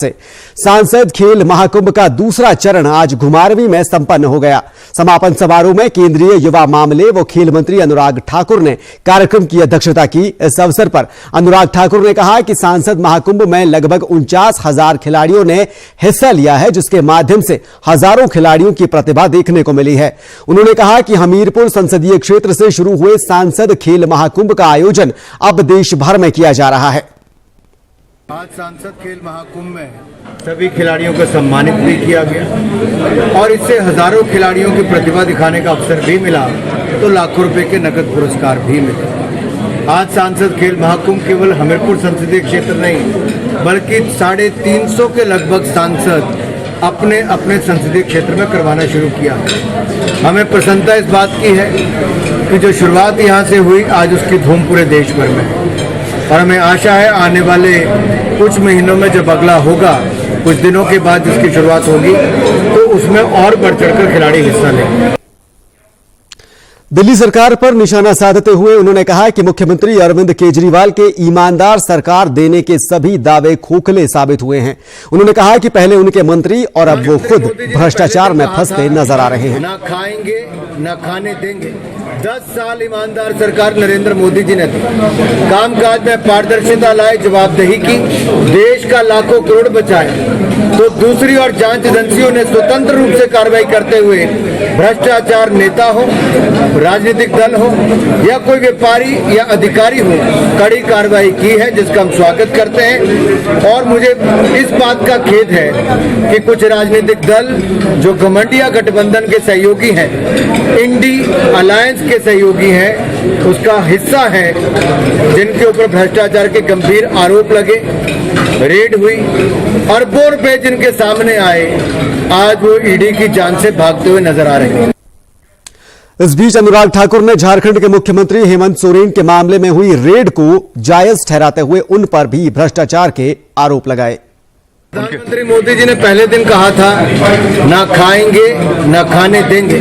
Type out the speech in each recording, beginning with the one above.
से सांसद खेल महाकुंभ का दूसरा चरण आज घुमारवीं में संपन्न हो गया। समापन समारोह में केंद्रीय युवा मामले व खेल मंत्री अनुराग ठाकुर ने कार्यक्रम की अध्यक्षता की। इस अवसर पर अनुराग ठाकुर ने कहा कि सांसद महाकुंभ में लगभग 49,000 खिलाड़ियों ने हिस्सा लिया है, जिसके माध्यम से हजारों खिलाड़ियों की प्रतिभा देखने को मिली है। उन्होंने कहा कि हमीरपुर संसदीय क्षेत्र से शुरू हुए सांसद खेल महाकुंभ का आयोजन अब देश भर में किया जा रहा है। आज सांसद खेल महाकुंभ में सभी खिलाड़ियों को सम्मानित भी किया गया और इससे हजारों खिलाड़ियों की प्रतिभा दिखाने का अवसर भी मिला, तो लाखों रुपए के नकद पुरस्कार भी मिले। आज सांसद खेल महाकुंभ केवल हमीरपुर संसदीय क्षेत्र नहीं बल्कि 350 के लगभग सांसद अपने अपने संसदीय क्षेत्र में करवाना शुरू किया। हमें प्रसन्नता इस बात की है कि जो शुरुआत यहाँ से हुई आज उसकी धूम पूरे देश भर में, और हमें आशा है आने वाले कुछ महीनों में जब अगला होगा, कुछ दिनों के बाद जिसकी शुरुआत होगी, तो उसमें और बढ़ चढ़कर खिलाड़ी हिस्सा लेंगे। दिल्ली सरकार पर निशाना साधते हुए उन्होंने कहा कि मुख्यमंत्री अरविंद केजरीवाल के ईमानदार सरकार देने के सभी दावे खोखले साबित हुए हैं। उन्होंने कहा कि पहले उनके मंत्री और अब वो खुद भ्रष्टाचार में फंसते नजर आ रहे हैं। ना खाएंगे ना खाने देंगे। 10 साल ईमानदार सरकार नरेंद्र मोदी जी ने दी। कामकाज में पारदर्शिता लाए, जवाबदेही की, देश का लाखों करोड़ बचाए। तो दूसरी ओर जांच एजेंसियों ने स्वतंत्र रूप से कार्रवाई करते हुए भ्रष्टाचार नेता हो, राजनीतिक दल हो या कोई व्यापारी या अधिकारी हो, कड़ी कार्रवाई की है, जिसका हम स्वागत करते हैं। और मुझे इस बात का खेद है कि कुछ राजनीतिक दल जो घमंडिया गठबंधन के सहयोगी हैं, इंडी अलायंस के सहयोगी हैं, उसका हिस्सा है, जिनके ऊपर भ्रष्टाचार के गंभीर आरोप लगे, रेड हुई, अरबों रुपए जिनके सामने आए, आज वो ईडी की जांच से भागते हुए नजर आ रहे हैं। इस बीच अनुराग ठाकुर ने झारखंड के मुख्यमंत्री हेमंत सोरेन के मामले में हुई रेड को जायज ठहराते हुए उन पर भी भ्रष्टाचार के आरोप लगाए। प्रधानमंत्री मोदी जी ने पहले दिन कहा था, ना खाएंगे ना खाने देंगे।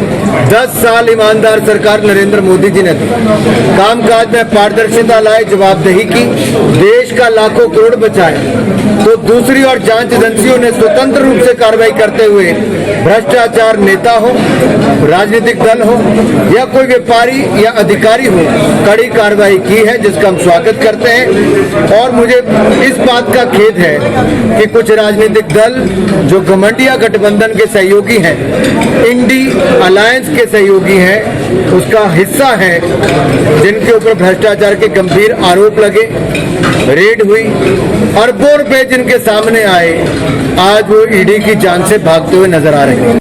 10 साल ईमानदार सरकार नरेंद्र मोदी जी ने दी। कामकाज में पारदर्शिता लाए, जवाबदेही की, देश का लाखों करोड़ बचाए। तो दूसरी ओर जांच एजेंसियों ने स्वतंत्र रूप से कार्रवाई करते हुए भ्रष्टाचार नेता हो, राजनीतिक दल हो या कोई व्यापारी या अधिकारी हो, कड़ी कार्रवाई की है, जिसका हम स्वागत करते हैं। और मुझे इस बात का खेद है कि कुछ राजनीतिक दल जो घमंडिया गठबंधन के सहयोगी हैं, इंडी अलायंस के सहयोगी हैं, उसका हिस्सा है, जिनके ऊपर भ्रष्टाचार के गंभीर आरोप लगे, रेड हुई, अरबों रुपए जिनके सामने आए, आज वो ईडी की जांच से भागते हुए नजर आ रहे हैं।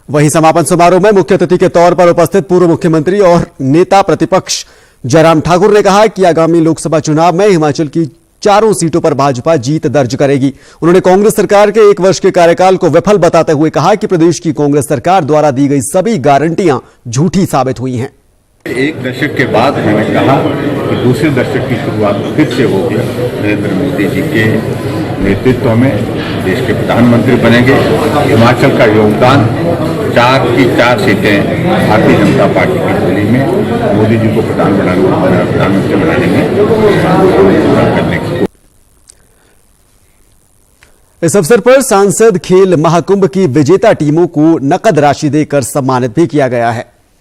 वहीं समापन समारोह में मुख्य अतिथि के तौर पर उपस्थित पूर्व मुख्यमंत्री और नेता प्रतिपक्ष जयराम ठाकुर ने कहा कि आगामी लोकसभा चुनाव में हिमाचल की 4 सीटों पर भाजपा जीत दर्ज करेगी। उन्होंने कांग्रेस सरकार के 1 वर्ष के कार्यकाल को विफल बताते हुए कहा कि प्रदेश की कांग्रेस सरकार द्वारा दी गई सभी गारंटियां झूठी साबित हुई हैं। 1 दशक के बाद मैंने कहा कि दूसरे दशक की शुरुआत फिर से होगी। नरेंद्र मोदी जी के नेतृत्व में देश के प्रधानमंत्री बनेंगे। हिमाचल का योगदान 4 की 4 सीटें भारतीय जनता पार्टी की झोली में मोदी जी को प्रधानमंत्री बनाने में करने की। इस अवसर पर सांसद खेल महाकुंभ की विजेता टीमों को नकद राशि देकर सम्मानित भी किया गया है।